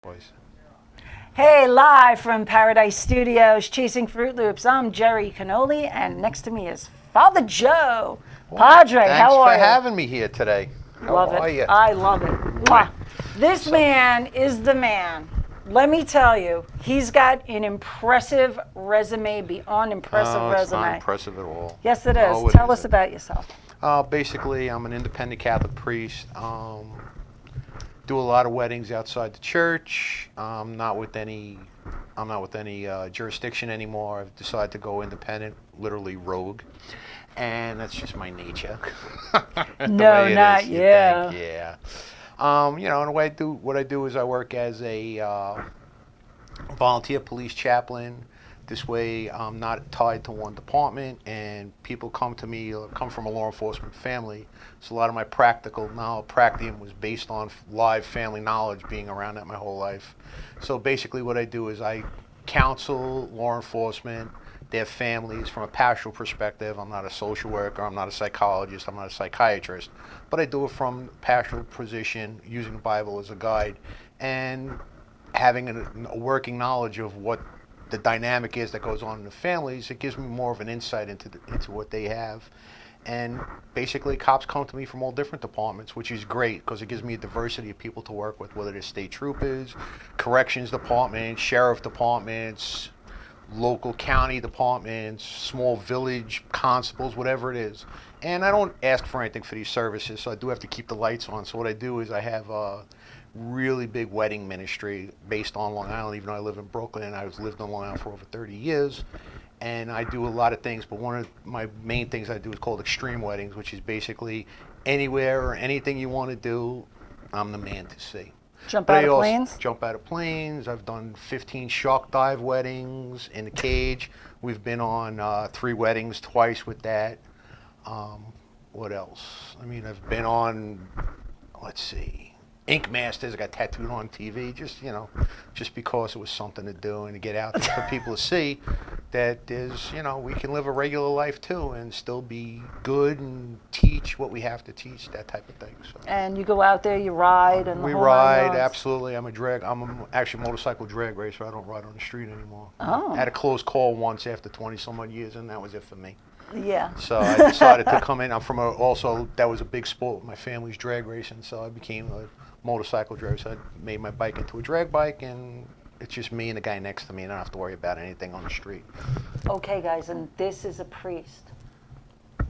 Voice. Hey, live from Paradise Studios, Chasing Fruit Loops. I'm Jerry Canoli, and next to me is Father Joe. Well, Padre, thanks how for are you? having me here today. How Love are it. you? I love it. Mwah. This So, man is the man. Let me tell you, he's got an impressive resume beyond impressive oh, it's not resume. impressive at all. Yes, it is. No, it Tell us isn't. about yourself. Basically, I'm an independent Catholic priest. Do a lot of weddings outside the church. I'm not with any jurisdiction anymore. I've decided to go independent, literally rogue, and that's just my nature. The No, way it not is, you yeah. think, yeah. And what I do is I work as a volunteer police chaplain. This way, I'm not tied to one department, and people come to me, come from a law enforcement family. So a lot of my practical knowledge, practium was based on live family knowledge, being around that my whole life. So basically, what I do is I counsel law enforcement, their families from a pastoral perspective. I'm not a social worker, I'm not a psychologist, I'm not a psychiatrist, but I do it from a pastoral position, using the Bible as a guide, and having a working knowledge of what the dynamic is that goes on in the families. It gives me more of an insight into what they have. And basically, cops come to me from all different departments, which is great because it gives me a diversity of people to work with, whether it's state troopers, corrections departments, sheriff departments, local county departments, small village constables, whatever it is. And I don't ask for anything for these services, so I do have to keep the lights on. So what I do is I have a really big wedding ministry based on Long Island, even though I live in Brooklyn, and I've lived on Long Island for over 30 years. And I do a lot of things, but one of my main things I do is called extreme weddings, which is basically anywhere or anything you want to do, I'm the man to see. Jump But out I of also planes? jump out of planes. I've done 15 shark dive weddings in the cage. We've been on 3 weddings twice with that. Um, what else? I mean, I've been on, let's see, Ink Masters. I got tattooed on TV, just because it was something to do and to get out there for people to see that we can live a regular life too and still be good and teach what we have to teach, that type of thing. So. And you go out there, you ride, and the We whole nine ride, yards. absolutely. Actually a motorcycle drag racer. I don't ride on the street anymore. Oh. I had a close call once after 20 some odd years, and that was it for me. Yeah. So I decided to come in. Also, that was a big sport. My family's drag racing, so I became a motorcycle driver. So I made my bike into a drag bike, and it's just me and the guy next to me. I don't have to worry about anything on the street. Okay, guys, and this is a priest.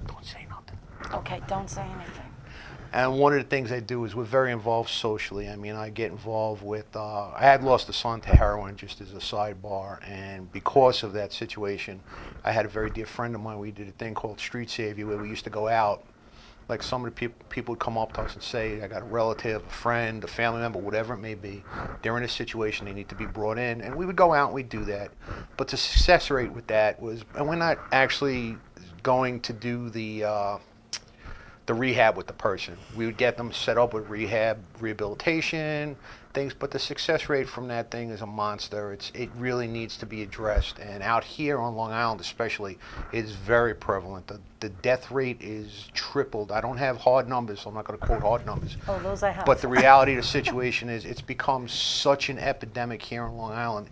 Don't say nothing. Okay, don't say anything. And one of the things I do is we're very involved socially. I mean, I get involved with, I had lost a son to heroin, just as a sidebar, and because of that situation, I had a very dear friend of mine. We did a thing called Street Savior, where we used to go out. Like, some of the people would come up to us and say, I got a relative, a friend, a family member, whatever it may be. They're in a situation, they need to be brought in. And we would go out and we'd do that. But the success rate with that was, and we're not actually going to do the rehab with the person. We would get them set up with rehabilitation, things, but the success rate from that thing is a monster. It really needs to be addressed. And out here on Long Island especially, it's very prevalent. The death rate is tripled. I don't have hard numbers, so I'm not going to quote hard numbers. Oh, those I have. But the reality of the situation is it's become such an epidemic here on Long Island,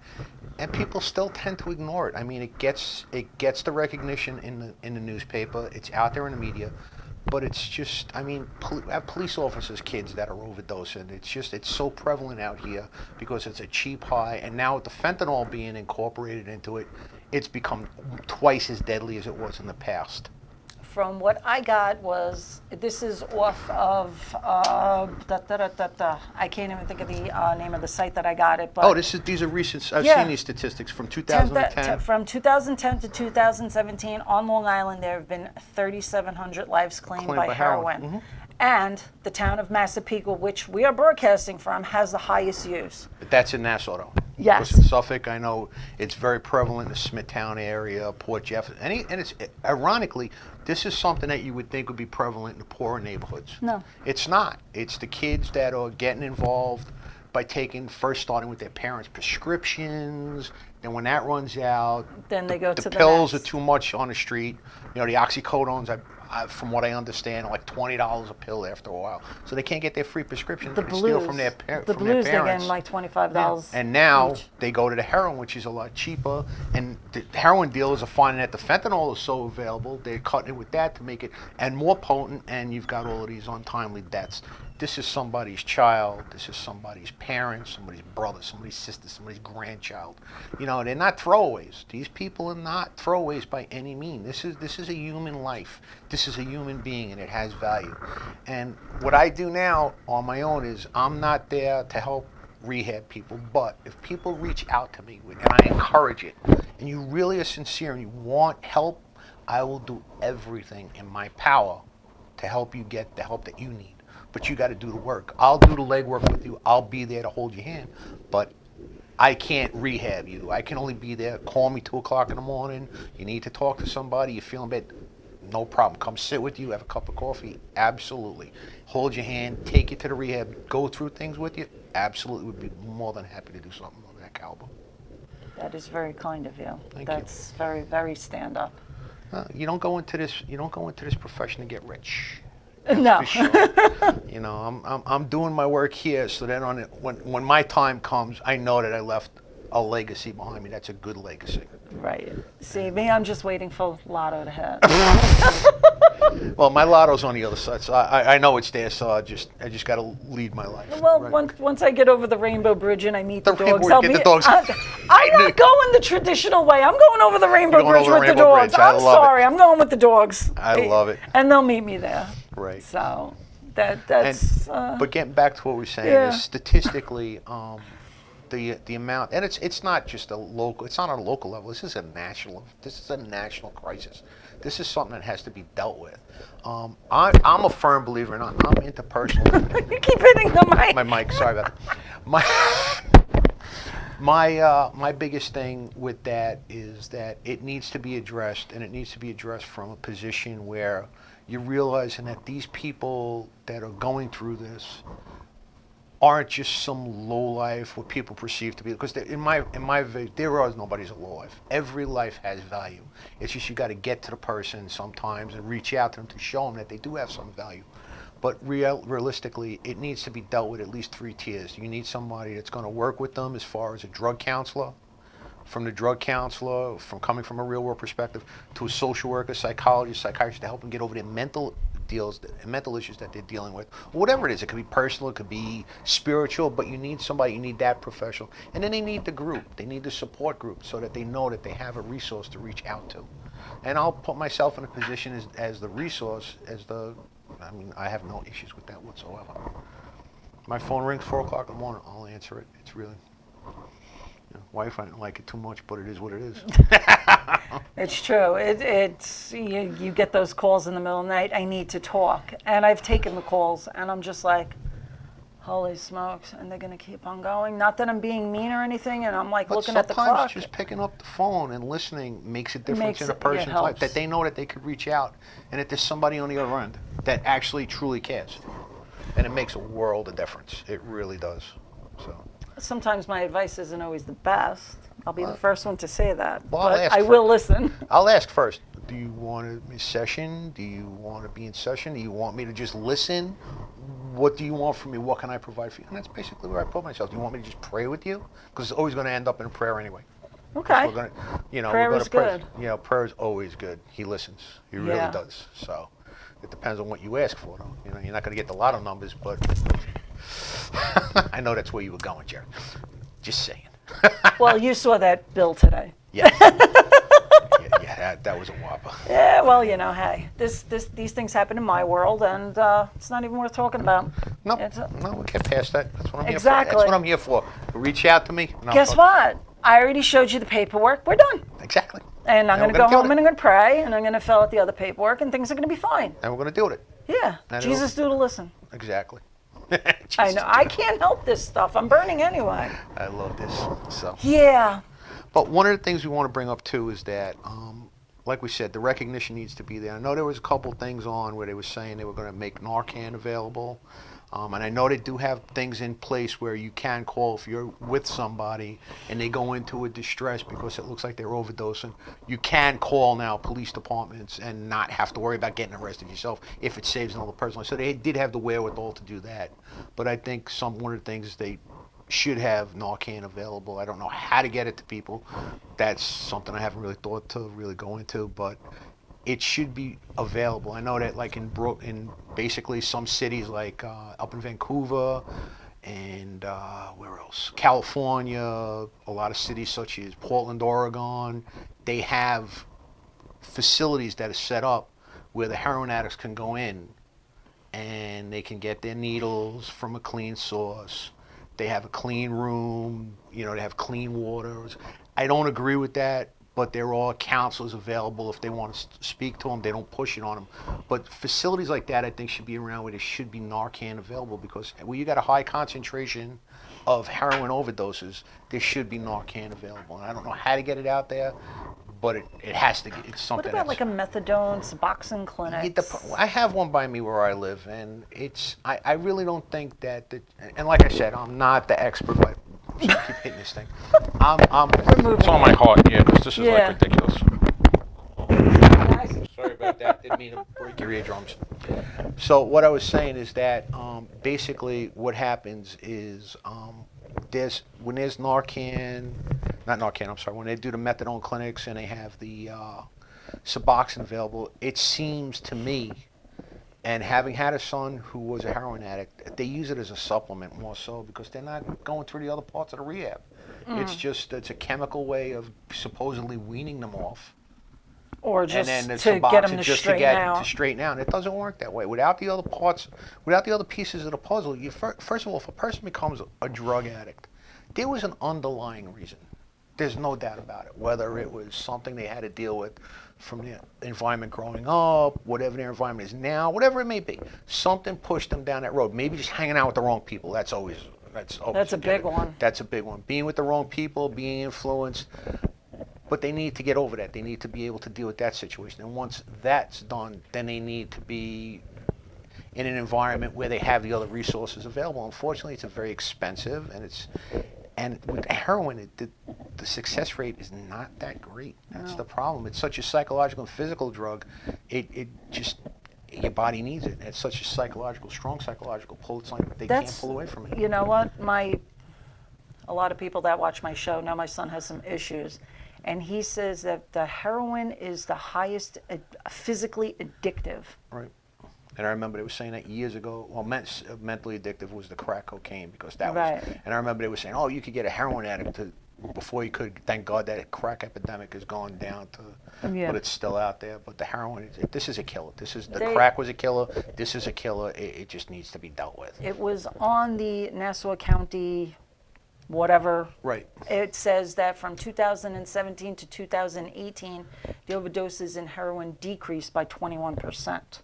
and people still tend to ignore it. I mean, it gets the recognition in the newspaper. It's out there in the media. But it's just, I mean, I have police officers' kids that are overdosing. It's so prevalent out here because it's a cheap high. And now with the fentanyl being incorporated into it, it's become twice as deadly as it was in the past. From what I got was, this is off of, I can't even think of the name of the site that I got it, but. Oh, these are recent, I've Yeah. seen these statistics from 2010. From 2010 to 2017, on Long Island, there have been 3,700 lives claimed by heroin. Mm-hmm. And the town of Massapequa, which we are broadcasting from, has the highest use. But that's in Nassau, though. Yes. Because in Suffolk, I know it's very prevalent in the Smithtown area, Port Jefferson. And it's, ironically, this is something that you would think would be prevalent in the poorer neighborhoods. No. It's not. It's the kids that are getting involved by starting with their parents' prescriptions, Then when that runs out, Then they go to the the pills next. are too much on the street. You know, the oxycodones, from what I understand, are like $20 a pill after a while. So they can't get their free prescription. The They steal blues. from their The from their blues, they're parents. getting like $25 And now each. they go to the heroin, which is a lot cheaper. And the heroin dealers are finding that the fentanyl is so available, they're cutting it with that to make it and more potent. And you've got all of these untimely deaths. This is somebody's child. This is somebody's parent, somebody's brother, somebody's sister, somebody's grandchild. You know, they're not throwaways. These people are not throwaways by any means. This is a human life. This is a human being, and it has value. And what I do now on my own is I'm not there to help rehab people, but if people reach out to me and I encourage it, and you really are sincere and you want help, I will do everything in my power to help you get the help that you need. But you got to do the work. I'll do the legwork with you. I'll be there to hold your hand, but I can't rehab you. I can only be there. Call me 2 o'clock in the morning. You need to talk to somebody. You're feeling bad. No problem. Come sit with you. Have a cup of coffee. Absolutely. Hold your hand. Take you to the rehab. Go through things with you. Absolutely. Would be more than happy to do something of that caliber. That is very kind of you. Thank you. That's very, very stand up. You don't go into this. You don't go into this profession to get rich. No. For sure. You know, I'm doing my work here so that when my time comes, I know that I left a legacy behind me. That's a good legacy. Right. See, me, I'm just waiting for Lotto to hit. Well, my lotto's on the other side, so I know it's there. So I just got to lead my life. Well, right? once I get over the Rainbow Bridge and I meet the The dogs, Rainbow- I'll get be. the dogs. I'm not going the traditional way. I'm going over the Rainbow You're going Bridge over with the the Rainbow dogs. Bridge. I I'm love it. sorry. I'm going with the dogs. I love it. And they'll meet me there. Right. So that's. But getting back to what we're saying Yeah. is statistically, the amount, and it's not just a local. It's not on a local level. This is a national. This is a national crisis. This is something that has to be dealt with. I'm a firm believer, and I'm interpersonal. You keep hitting the mic. My mic. Sorry about that. My biggest thing with that is that it needs to be addressed, and it needs to be addressed from a position where you're realizing that these people that are going through this aren't just some low life what people perceive to be, because in my view, there is nobody's a low life. Every life has value. It's just you got to get to the person sometimes and reach out to them to show them that they do have some value. But realistically, it needs to be dealt with at least 3 tiers. You need somebody that's going to work with them as far as a drug counselor, from the drug counselor, from coming from a real world perspective, to a social worker, psychologist, psychiatrist to help them get over their mental issues that they're dealing with. Whatever it is, it could be personal, it could be spiritual, but you need somebody, you need that professional. And then they need the group, they need the support group so that they know that they have a resource to reach out to. And I'll put myself in a position as the resource, I have no issues with that whatsoever. My phone rings 4 o'clock in the morning, I'll answer it. It's really, wife, I don't like it too much, but it is what it is. It's true. It's you get those calls in the middle of the night. I need to talk, and I've taken the calls, and I'm just like, holy smokes! And they're gonna keep on going. Not that I'm being mean or anything, and I'm like But looking at the sometimes clock. just picking up the phone and listening makes a difference in a It person's life. helps. That they know that they could reach out, and that there's somebody on the other end that actually truly cares, and it makes a world of difference. It really does. So. Sometimes my advice isn't always the best. I'll be the first one to say that, Well, I'll but ask I for- will listen. I'll ask first. Do you want a session? Do you want to be in session? Do you want me to just listen? What do you want from me? What can I provide for you? And that's basically where I put myself. Do you want me to just pray with you? Because it's always going to end up in a prayer anyway. Okay. We're gonna, Prayer we're is gonna good. Prayer is always good. He listens. He really Yeah. does. So it depends on what you ask for, though. You're not going to get the lotto numbers, but I know that's where you were going, Jerry. Just saying. Well, you saw that bill today. Yeah. Yeah, that was a whopper. Yeah, well, hey, these things happen in my world, and it's not even worth talking about. No, It's, no, we get past that. That's what I'm here for. Exactly. That's what I'm here for. Reach out to me. And I'll Guess talk. what? I already showed you the paperwork. We're done. Exactly. And I'm And going to we're go gonna home do and it. I'm going to pray, and I'm going to fill out the other paperwork, and things are going to be fine. And we're going to do it. Yeah. And Jesus do to listen. Exactly. I know. I can't help this stuff. I'm burning anyway. I love this. So. Yeah. But one of the things we want to bring up too is that, like we said, the recognition needs to be there. I know there was a couple things on where they were saying they were going to make Narcan available. And I know they do have things in place where you can call if you're with somebody and they go into a distress because it looks like they're overdosing. You can call now police departments and not have to worry about getting arrested yourself if it saves another person. So they did have the wherewithal to do that. But I think one of the things they should have Narcan available. I don't know how to get it to people. That's something I haven't really thought to really go into, but it should be available. I know that like in basically some cities like up in Vancouver and where else? California, a lot of cities such as Portland, Oregon, they have facilities that are set up where the heroin addicts can go in and they can get their needles from a clean source. They have a clean room, they have clean water. I don't agree with that, but there are counselors available if they want to speak to them. They don't push it on them. But facilities like that, I think, should be around where there should be Narcan available, because where you got a high concentration of heroin overdoses, there should be Narcan available. And I don't know how to get it out there, but it has to. It's What something. about like a methadone, Suboxone clinic? I have one by me where I live, and I really don't think that. And like I said, I'm not the expert, but I keep hitting this thing. It's on my heart, yeah, because this is Yeah. like ridiculous. Sorry about that. Didn't mean to break your eardrums. So what I was saying is that basically what happens is when there's Narcan, not Narcan, I'm sorry, when they do the methadone clinics and they have the Suboxone available, it seems to me, and having had a son who was a heroin addict, they use it as a supplement more so because they're not going through the other parts of the rehab. It's a chemical way of supposedly weaning them off. Or just And then to the get them Suboxone to just straighten out. to straighten out. And it doesn't work that way. Without the other parts, without the other pieces of the puzzle, first of all, if a person becomes a drug addict, there was an underlying reason. There's no doubt about it. Whether it was something they had to deal with from the environment growing up, whatever their environment is now, whatever it may be, something pushed them down that road. Maybe just hanging out with the wrong people. That's That's a big one. That's a big one. Being with the wrong people, being influenced. But they need to get over that. They need to be able to deal with that situation. And once that's done, then they need to be in an environment where they have the other resources available. Unfortunately, it's very expensive, and with heroin, the success rate is not that great. That's the problem. It's such a psychological and physical drug. It just, your body needs it. It's such a strong psychological pull. It's like they can't pull away from it. You know what? A lot of people that watch my show know my son has some issues. And he says that the heroin is the highest physically addictive. Right. And I remember they were saying that years ago. Well, mentally addictive was the crack cocaine, because that Right. was. And I remember they were saying, oh, you could get a heroin addict before you could. Thank God that crack epidemic has gone down to, Yeah. but it's still out there. But the heroin, this is a killer. The They- crack was a killer. This is a killer. It just needs to be dealt with. It was on the Nassau County, whatever. Right. It says that from 2017 to 2018, the overdoses in heroin decreased by 21%.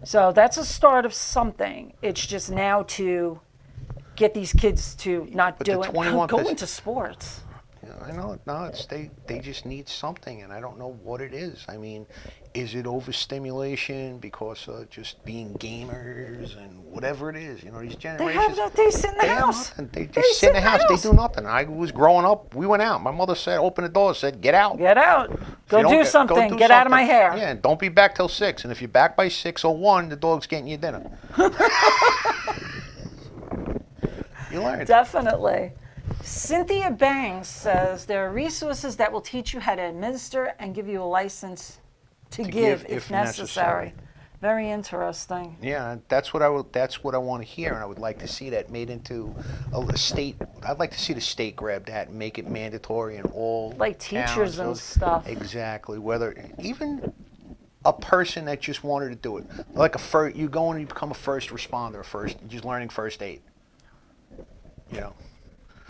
So that's a start of something. It's just now to get these kids to not But do the it. 21%. Go into sports. Yeah, I know. No, they just need something, and I don't know what it is. I mean, is it overstimulation because of just being gamers and whatever it is? These They generations. they sit in the They have house. nothing. They just sit in the house. They do nothing. I was growing up. We went out. My mother said, "Open the door." Said, "Get out. Get out. If Go you don't do something. Get out of my hair. Yeah, and don't be back till 6. And if you're back by 6:01, the dog's getting you dinner." You learn. Definitely. Cynthia Bangs says there are resources that will teach you how to administer and give you a license to give if necessary. Very interesting. Yeah, that's what I want to hear, and I would like to see that made into a state. I'd like to see the state grab that and make it mandatory in all Like teachers towns. and stuff. Exactly. Whether even a person that just wanted to do it, like you go and you become a first responder, just learning first aid.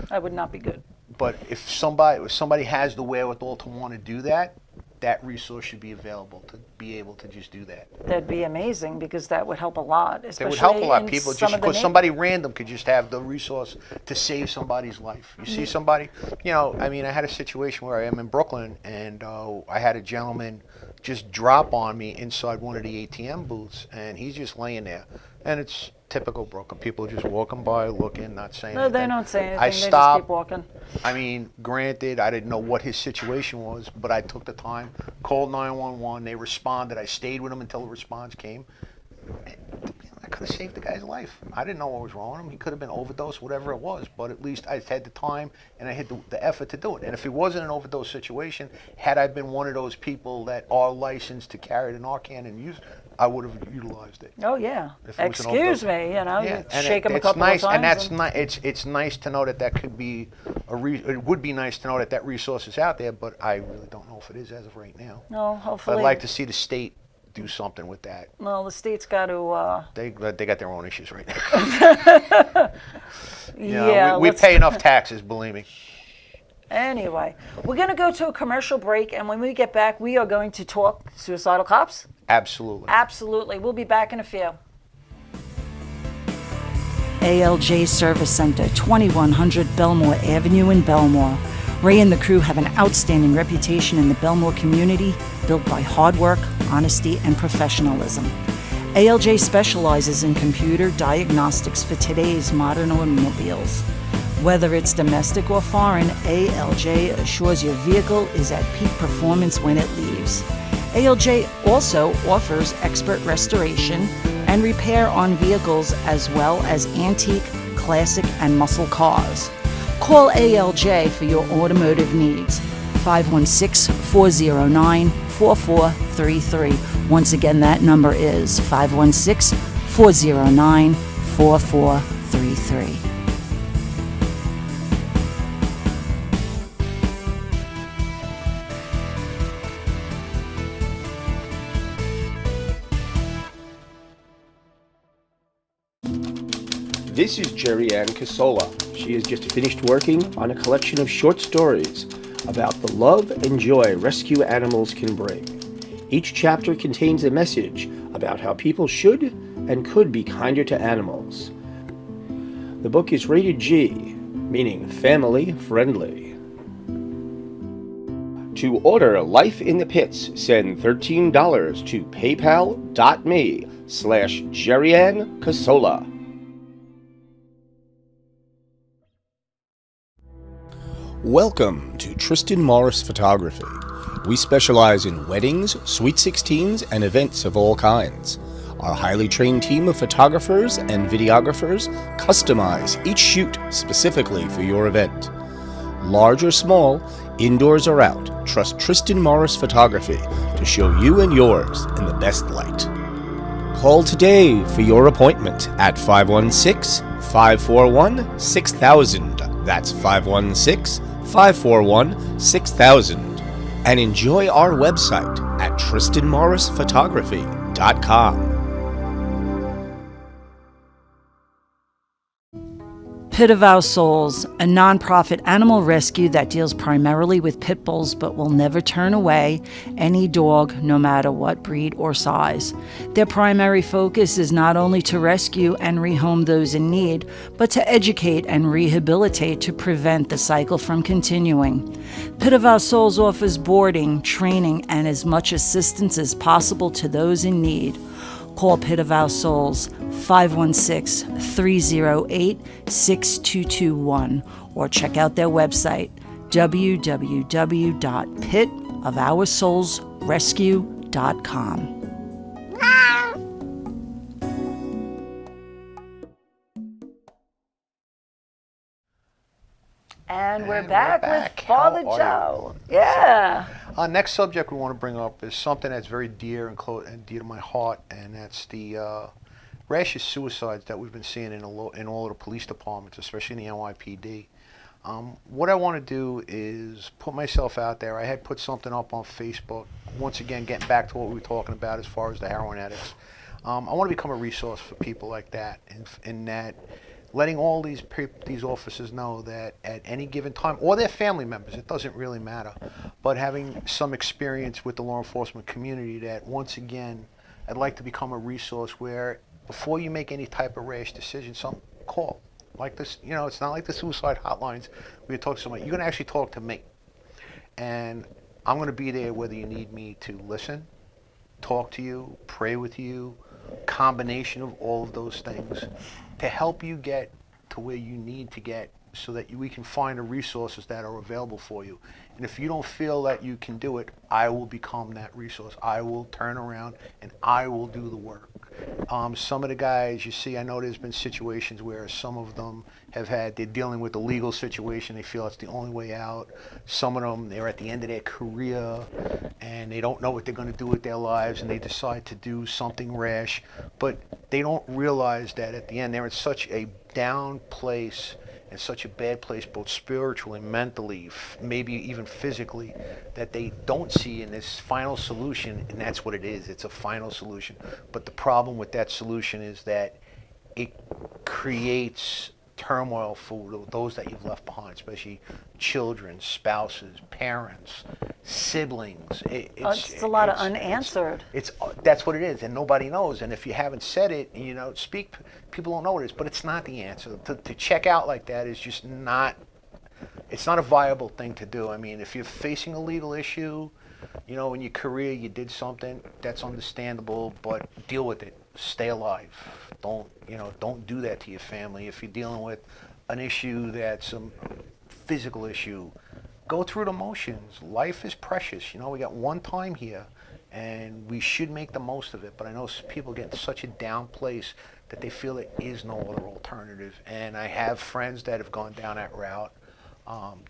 That would not be good. But if somebody has the wherewithal to want to do that, that resource should be available to be able to just do that. That'd be amazing because that would help a lot. It would help a lot. in People some just of the because somebody random could just have the resource to save somebody's life. You see somebody, I mean, I had a situation where I am in Brooklyn, and I had a gentleman just drop on me inside one of the ATM booths, and he's just laying there, and it's typical Brooklyn. People just walking by, looking, not saying No, anything. they don't say anything. I They just stopped. keep walking. I mean, granted, I didn't know what his situation was, but I took the time, called 911. They responded. I stayed with him until the response came. I could have saved the guy's life. I didn't know what was wrong with him. He could have been overdosed, whatever it was. But at least I had the time and I had the effort to do it. And if it wasn't an overdose situation, had I been one of those people that are licensed to carry the Narcan and use, I would have utilized it. Oh yeah. If it was an Excuse overdose. me, you know, Yeah, you and shake him a it's couple nice, of times. and that's it's nice to know that could be it would be nice to know that resource is out there, but I really don't know if it is as of right now. No, hopefully. I'd like to see the state do something with that. Well, the state's got to. They got their own issues right now. Yeah. We let's- pay enough taxes, believe me. Anyway, we're going to go to a commercial break, and when we get back, we are going to talk suicidal cops. Absolutely. Absolutely. We'll be back in a few. ALJ Service Center, 2100 Belmore Avenue in Belmore. Ray and the crew have an outstanding reputation in the Belmore community, built by hard work, honesty, and professionalism. ALJ specializes in computer diagnostics for today's modern automobiles. Whether it's domestic or foreign, ALJ assures your vehicle is at peak performance when it leaves. ALJ also offers expert restoration and repair on vehicles as well as antique, classic, and muscle cars. Call ALJ for your automotive needs. 516-409-4433. Once again, that number is 516-409-4433. This is Jerry Ann Casola. She has just finished working on a collection of short stories about the love and joy rescue animals can bring. Each chapter contains a message about how people should and could be kinder to animals. The book is rated G, meaning family friendly. To order Life in the Pits, send $13 to paypal.me/JerryAnn Casola. Welcome to Tristan Morris Photography. We specialize in weddings, sweet 16s, and events of all kinds. Our highly trained team of photographers and videographers customize each shoot specifically for your event. Large or small, indoors or out, trust Tristan Morris Photography to show you and yours in the best light. Call today for your appointment at 516-541-6000. That's 516-541-6000. And enjoy our website at tristanmorrisphotography.com. Pit of Our Souls, a nonprofit animal rescue that deals primarily with pit bulls but will never turn away any dog, no matter what breed or size. Their primary focus is not only to rescue and rehome those in need, but to educate and rehabilitate to prevent the cycle from continuing. Pit of Our Souls offers boarding, training, and as much assistance as possible to those in need. Call Pit of Our Souls 516-308-6221 or check out their website www.pitofoursoulsrescue.com. And we're And back we're back. with Father How are Joe. Yeah. Next subject we want to bring up is something that's very dear and close and dear to my heart, and that's the rash of suicides that we've been seeing in all of the police departments, especially in the NYPD. What I want to do is put myself out there. I had put something up on Facebook. Once again, getting back to what we were talking about as far as the heroin addicts. I want to become a resource for people like that, in that letting all these officers know that at any given time, or their family members, it doesn't really matter, but having some experience with the law enforcement community, that once again, I'd like to become a resource where before you make any type of rash decision, call. Like this, it's not like the suicide hotlines where you talk to somebody. You're going to actually talk to me. And I'm going to be there whether you need me to listen, talk to you, pray with you, combination of all of those things to help you get to where you need to get so that we can find the resources that are available for you. And if you don't feel that you can do it, I will become that resource. I will turn around and I will do the work. Some of the guys you see, I know there's been situations where some of them they're dealing with the legal situation. They feel it's the only way out. Some of them, they're at the end of their career and they don't know what they're going to do with their lives and they decide to do something rash. But they don't realize that at the end they're in such a down place in such a bad place, both spiritually, mentally, maybe even physically, that they don't see in this final solution, and that's what it is. It's a final solution. But the problem with that solution is that it creates turmoil for those that you've left behind, especially children, spouses, parents, siblings. It's a lot of unanswered. That's what it is, and nobody knows. And if you haven't said it, people don't know what it is. But it's not the answer. To check out like that is just not. It's not a viable thing to do. I mean, if you're facing a legal issue, in your career you did something, that's understandable. But deal with it. Stay alive. Don't do that to your family. If you're dealing with an issue that's a physical issue, go through the motions. Life is precious. We got one time here, and we should make the most of it. But I know people get in such a down place that they feel there is no other alternative. And I have friends that have gone down that route.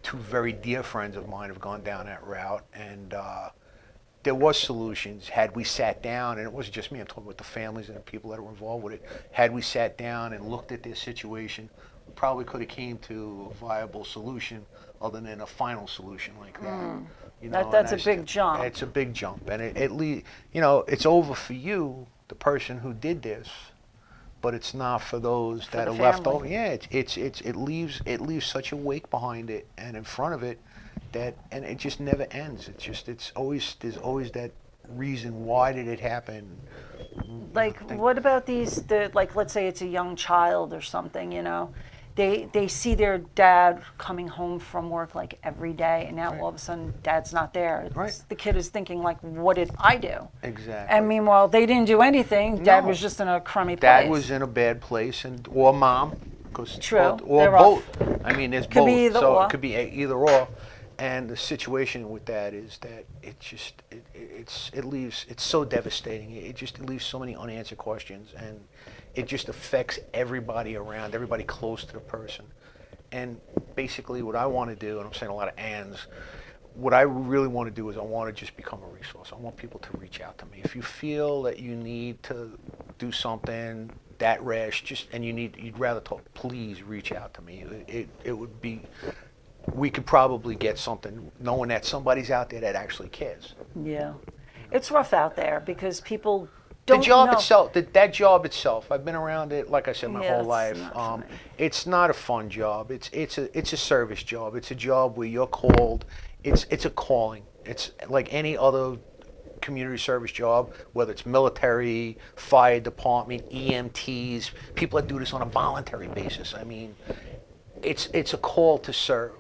Two very dear friends of mine have gone down that route, and there was solutions had we sat down, and it wasn't just me, I'm talking about the families and the people that were involved with it. Had we sat down and looked at their situation, we probably could have came to a viable solution other than a final solution like that. That's a big jump. It's a big jump, and it's over for you, the person who did this, but it's not for those that are left over. Yeah, it leaves such a wake behind it and in front of it. And it just never ends. There's always that reason. Why did it happen? What about let's say it's a young child or something, they see their dad coming home from work like every day, and now all of a sudden dad's not there. The kid is thinking what did I do? Exactly. And meanwhile, they didn't do anything. Dad was just in a crummy place. Dad was in a bad place, or mom. True. Or both. I mean, there's both. Be either so or. It could be either or. And the situation with that is that it's so devastating. It leaves so many unanswered questions, and it just affects everybody around, everybody close to the person. And basically what I want to do, and I'm saying a lot of ands, what I really want to do is I want to just become a resource. I want people to reach out to me. If you feel that you need to do something that rash, you'd rather talk, please reach out to me. It would be, we could probably get something knowing that somebody's out there that actually cares. Yeah. It's rough out there because people don't the job know. itself, that job itself, I've been around it, like I said, my whole it's life. not for me. It's not a fun job. It's a service job. It's a job where you're called. It's a calling. It's like any other community service job, whether it's military, fire department, EMTs, people that do this on a voluntary basis. I mean, it's a call to serve.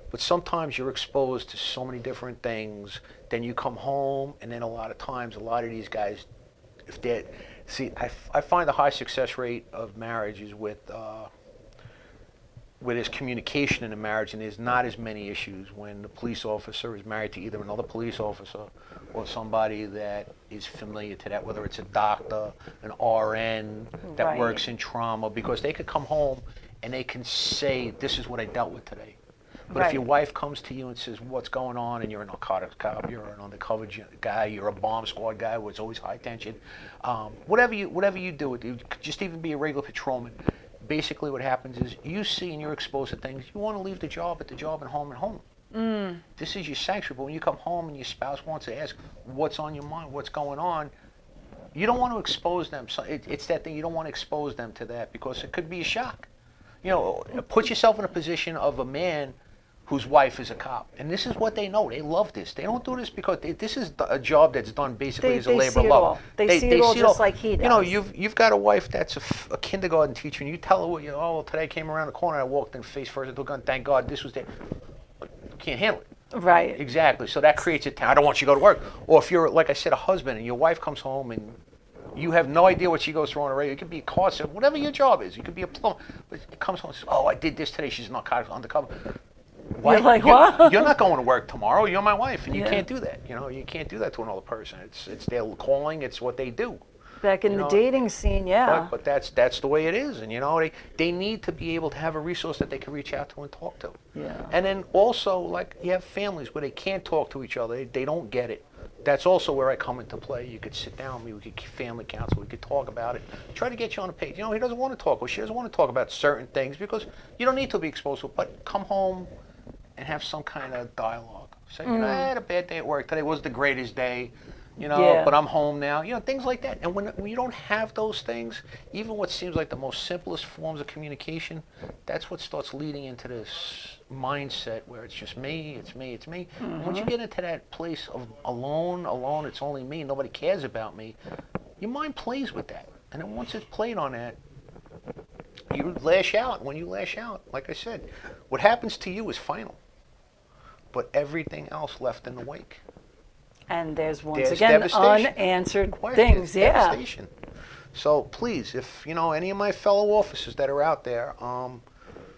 But sometimes you're exposed to so many different things. Then you come home, and then a lot of times, a lot of these guys, if they're, I find the high success rate of marriage is where there's communication in a marriage, and there's not as many issues when the police officer is married to either another police officer or somebody that is familiar to that, whether it's a doctor, an RN that works in trauma, because they could come home and they can say, this is what I dealt with today. But if your wife comes to you and says, what's going on, and you're a narcotics cop, you're an undercover guy, you're a bomb squad guy where it's always high tension, whatever you do, it could just even be a regular patrolman. Basically what happens is you see and you're exposed to things, you want to leave the job at the job and home at home. This is your sanctuary. But when you come home and your spouse wants to ask, what's on your mind, what's going on, you don't want to expose them. So it's that thing, you don't want to expose them to that because it could be a shock. Put yourself in a position of a man whose wife is a cop. And this is what they know. They love this. They don't do this because this is a job that's done basically as a labor of love. They see it all just like he does. You've got a wife that's a kindergarten teacher, and you tell her, today I came around the corner, I walked in face first into a gun, thank God this was there. Can't handle it. Right. Exactly. So that creates I don't want you to go to work. Or if you're, like I said, a husband, and your wife comes home and You have no idea what she goes through on a regular. You could be a car salesman, whatever your job is. You could be a plumber. But it comes home and says, "Oh, I did this today." She's not undercover. Why? You're like, what? You're not going to work tomorrow. You're my wife, and you Yeah. can't do that. You can't do that to another person. It's their calling. It's what they do. Back in the dating scene, yeah. But that's the way it is, and they need to be able to have a resource that they can reach out to and talk to. Yeah. And then also, like, you have families where they can't talk to each other. They don't get it. That's also where I come into play. You could sit down with me. We could family counsel. We could talk about it. Try to get you on a page. He doesn't want to talk, or she doesn't want to talk about certain things because you don't need to be exposed to it. But come home and have some kind of dialogue. Say, I had a bad day at work. Today was the greatest day. Yeah. But I'm home now. Things like that. And when you don't have those things, even what seems like the most simplest forms of communication, that's what starts leading into this mindset where it's just me, it's me, it's me. And once you get into that place of alone, it's only me, nobody cares about me, your mind plays with that. And then once it's played on that, you lash out. When you lash out, like I said, what happens to you is final. But everything else left in the wake. And there's once There's again devastation. unanswered Questions, things. Yeah. devastation. So please, if any of my fellow officers that are out there,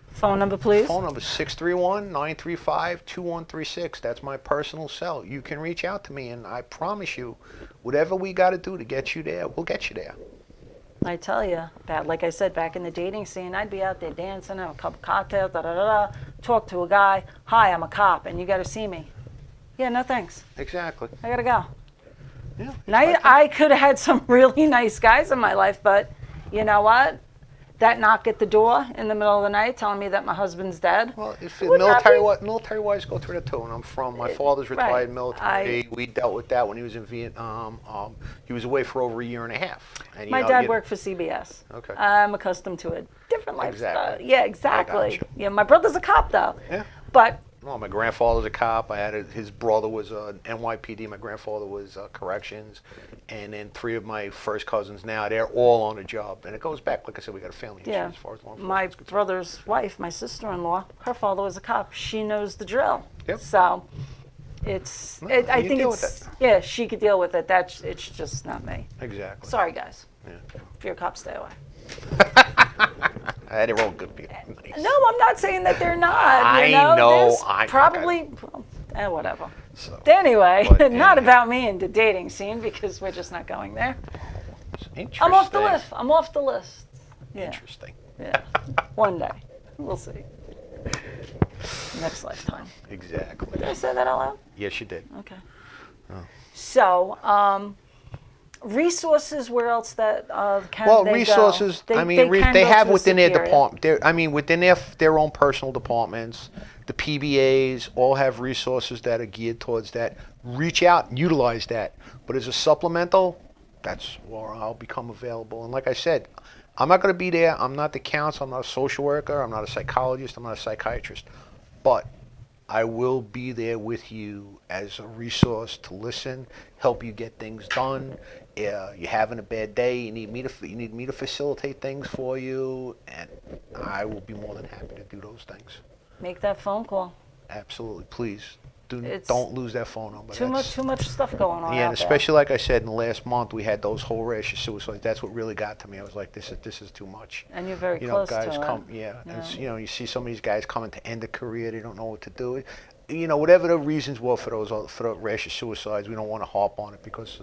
Phone number, please. phone number is 631-935-2136. That's my personal cell. You can reach out to me, and I promise you, whatever we got to do to get you there, we'll get you there. I tell you, like I said, back in the dating scene, I'd be out there dancing, have a cup of cocktail, talk to a guy. Hi, I'm a cop, and you got to see me. Yeah, no thanks. Exactly. I gotta go. Yeah. And I could have had some really nice guys in my life, but you know what? That knock at the door in the middle of the night telling me that my husband's dead. Well, if would not military wise go through that too, and I'm from my father's retired military. We dealt with that when he was in Vietnam. He was away for over a year and a half. And, My dad worked for CBS. Okay. I'm accustomed to a different lifestyle. Exactly. Yeah, exactly. gotcha. Yeah, my brother's a cop though. Yeah. But Well, my grandfather's a cop. His brother was NYPD. My grandfather was corrections, and then 3 of my first cousins now they're all on the job, and it goes back. Like I said, we got a family history yeah, as far as law enforcement my is concerned. brother's wife, my sister-in-law, her father was a cop. She knows the drill. Yep. So I you think deal with it's yeah, she could deal with it. It's just not me. Exactly. Sorry, guys. Yeah. If you're a cop, stay away. They're all good people. Nice. No, I'm not saying that they're not. I You know, know, There's I- probably, whatever. So, Anyway, But not anyhow. about me in the dating scene because we're just not going there. interesting. I'm off the list. I'm off the list. Yeah, Interesting. yeah. One day, we'll see. Next lifetime. Exactly. Did I say that out loud? Yes, you did. Okay. Oh. So, resources. Where else that can Well, they resources. Go? I mean, can they go have to a within their superior. department. Within their own personal departments, the PBAs all have resources that are geared towards that. Reach out and utilize that. But as a supplemental, that's where I'll become available. And like I said, I'm not going to be there. I'm not the counselor. I'm not a social worker. I'm not a psychologist. I'm not a psychiatrist. But I will be there with you as a resource to listen, help you get things done. You're having a bad day. You need me to facilitate things for you, and I will be more than happy to do those things. Make that phone call. Absolutely, please It's don't lose that phone number. Too much stuff going on. Yeah, and out there. especially like I said, in the last month we had those whole rash of suicides. That's what really got to me. I was like, this is too much. And you're very Guys close to come, it. and it's, you see some of these guys coming to end a career. They don't know what to do. Whatever the reasons were for the rash of suicides, we don't want to harp on it because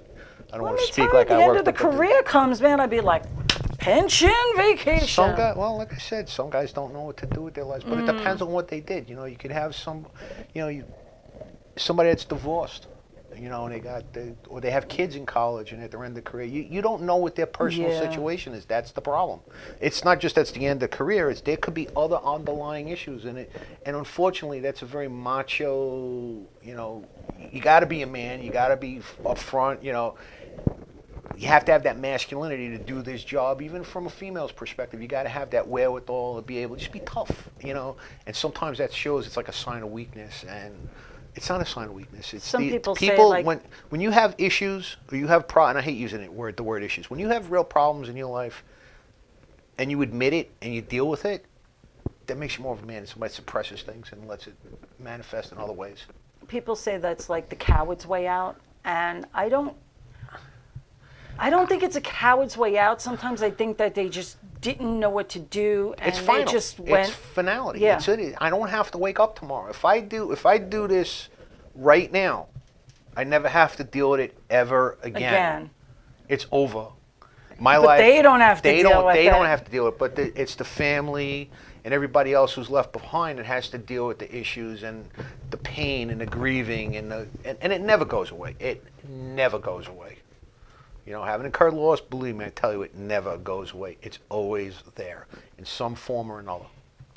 I don't Let want me to tell speak you, like the I end worked of the up at career comes, man. I'd be like, pension, vacation. Some guys, well, like I said, some guys don't know what to do with their lives, but it depends on what they did. You could have somebody that's divorced, and or they have kids in college and at their end of career. You don't know what their personal Yeah. situation is. That's the problem. It's not just that's the end of career. There could be other underlying issues in it, and unfortunately, that's a very macho. You got to be a man. You got to be upfront. You have to have that masculinity to do this job, even from a female's perspective. You got to have that wherewithal to be able to just be tough, And sometimes that shows it's like a sign of weakness, and it's not a sign of weakness. It's Some people say, like- when you have issues or you have and I hate using the word issues. When you have real problems in your life, and you admit it and you deal with it, that makes you more of a man than somebody that suppresses things and lets it manifest in other ways. People say that's like the coward's way out, and I don't. I don't think it's a coward's way out. Sometimes I think that they just didn't know what to do, and It's final. they just went. It's finality. Yeah. I don't have to wake up tomorrow. If I do this right now, I never have to deal with it ever again. It's over. My But life. they don't have to deal with They it. don't have to deal with it. But it's the family and everybody else who's left behind that has to deal with the issues and the pain and the grieving and it never goes away. It never goes away. You know, having incurred loss, believe me, I tell you, it never goes away. It's always there in some form or another.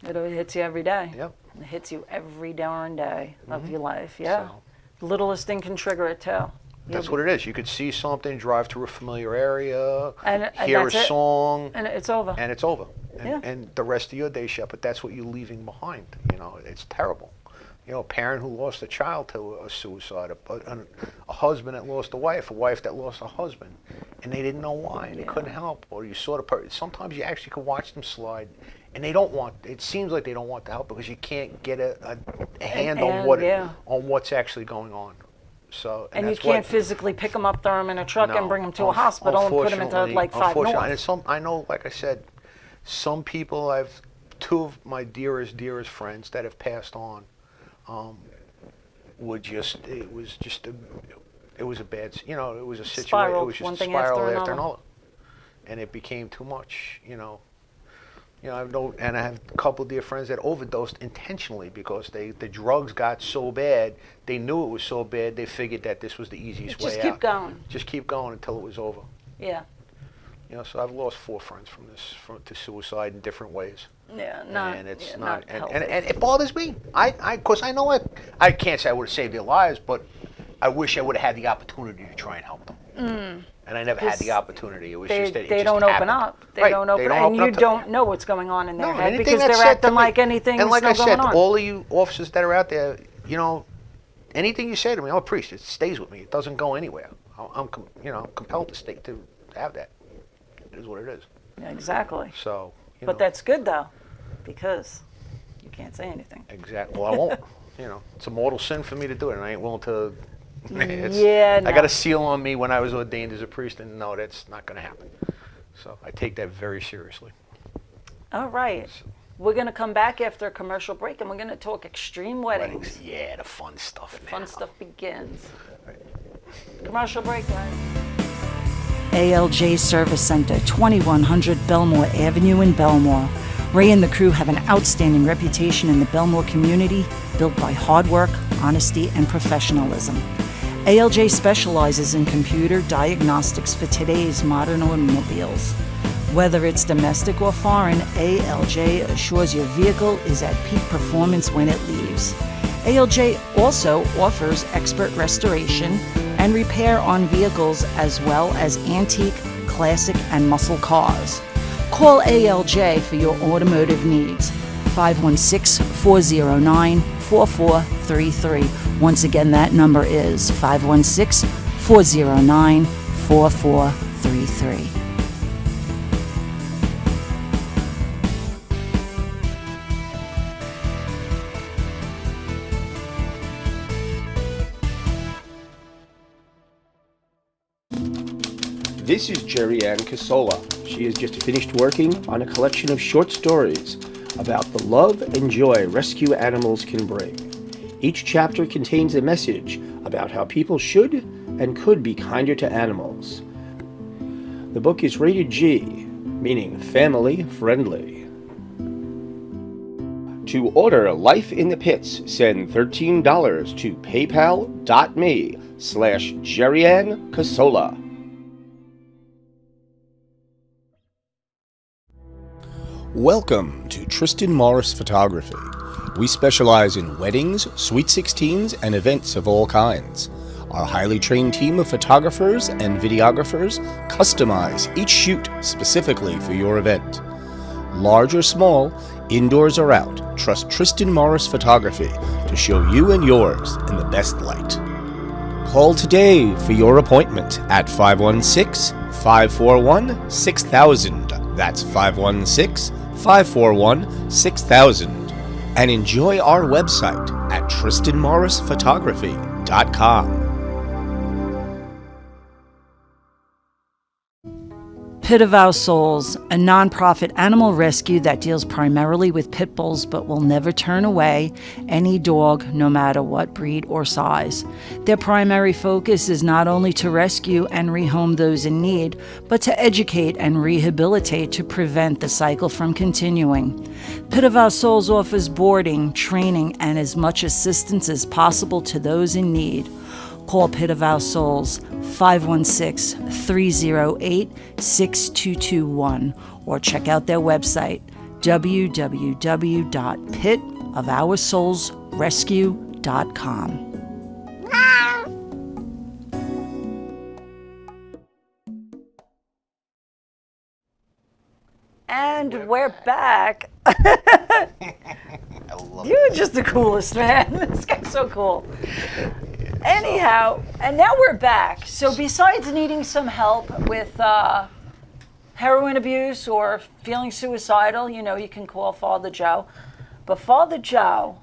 It hits you every day. Yep. It hits you every darn day of your life. Yeah. So- The littlest thing can trigger it too. That's what it is. You could see something, drive through a familiar area, And hear a that's it. song, And it's over. and it's over. Yeah. And the rest of your day shut, but that's what you're leaving behind. You know, it's terrible. You know, a parent who lost a child to a suicide, a husband that lost a wife that lost a husband, and they didn't know why, and they couldn't help. Or you saw the person. Sometimes you actually could watch them slide, and they don't want. It seems like they don't want the help because you can't get a hand on what's actually going on. So And you that's can't physically pick them up, throw them in a truck, and No. bring them to a hospital and put them into like 5 Unfortunately, North. and I know, like I said, some people. I've 2 of my dearest friends that have passed on. It was a bad, you know, it was a situation. Spiraled, It was just one a thing spiral after after another. another, and it became too much. I have a couple of dear friends that overdosed intentionally because the drugs got so bad. They knew it was so bad. They figured that this was the easiest way Just out. keep going. Just keep going until it was over. Yeah. You know, so I've lost 4 friends to suicide in different ways. Yeah. And it's not, healthy. and it bothers me. Of course, I know I can't say I would have saved their lives, but I wish I would have had the opportunity to try and help them. And I never had the opportunity. It was just that it They just don't happened. open up. They Right. don't open up. And you don't know what's going on in their head anything because that's they're said to acting me- like anything's And like no I said, going on. all of you officers that are out there, you know, anything you say to me, I'm a priest. It stays with me. It doesn't go anywhere. I'm compelled to have that. It is what it is. Yeah, exactly. So, But that's good though, because you can't say anything. Exactly. Well, I won't. It's a mortal sin for me to do it, and I ain't willing to. Yeah, I no. got a seal on me when I was ordained as a priest, and no, that's not going to happen. So I take that very seriously. All right. We're going to come back after a commercial break, and we're going to talk extreme weddings. Weddings, yeah, the fun stuff. Fun stuff begins. Commercial break, guys. ALJ Service Center, 2100 Belmore Avenue in Belmore. Ray and the crew have an outstanding reputation in the Belmore community, built by hard work, honesty, and professionalism. ALJ specializes in computer diagnostics for today's modern automobiles. Whether it's domestic or foreign, ALJ assures your vehicle is at peak performance when it leaves. ALJ also offers expert restoration and repair on vehicles as well as antique, classic, and muscle cars. Call ALJ for your automotive needs. 516-409-4433. Once again, that number is 516-409-4433. This is Jerry Ann Casola. She has just finished working on a collection of short stories about the love and joy rescue animals can bring. Each chapter contains a message about how people should and could be kinder to animals. The book is rated G, meaning family friendly. To order Life in the Pits, send $13 to paypal.me/JerryAnn Casola. Welcome to Tristan Morris Photography. We specialize in weddings, sweet 16s, and events of all kinds. Our highly trained team of photographers and videographers customize each shoot specifically for your event. Large or small, indoors or out, trust Tristan Morris Photography to show you and yours in the best light. Call today for your appointment at 516-541-6000. That's 516-541-6000. And enjoy our website at tristanmorrisphotography.com. Pit of Our Souls, a nonprofit animal rescue that deals primarily with pit bulls but will never turn away any dog, no matter what breed or size. Their primary focus is not only to rescue and rehome those in need, but to educate and rehabilitate to prevent the cycle from continuing. Pit of Our Souls offers boarding, training, and as much assistance as possible to those in need. Call Pit of Our Souls 516-308-6221 or check out their website www.pitofoursoulsrescue.com. And we're back. I love You're just the coolest, man. This guy's so cool. Anyhow, and now we're back. So besides needing some help with heroin abuse or feeling suicidal, you know, you can call Father Joe. But Father Joe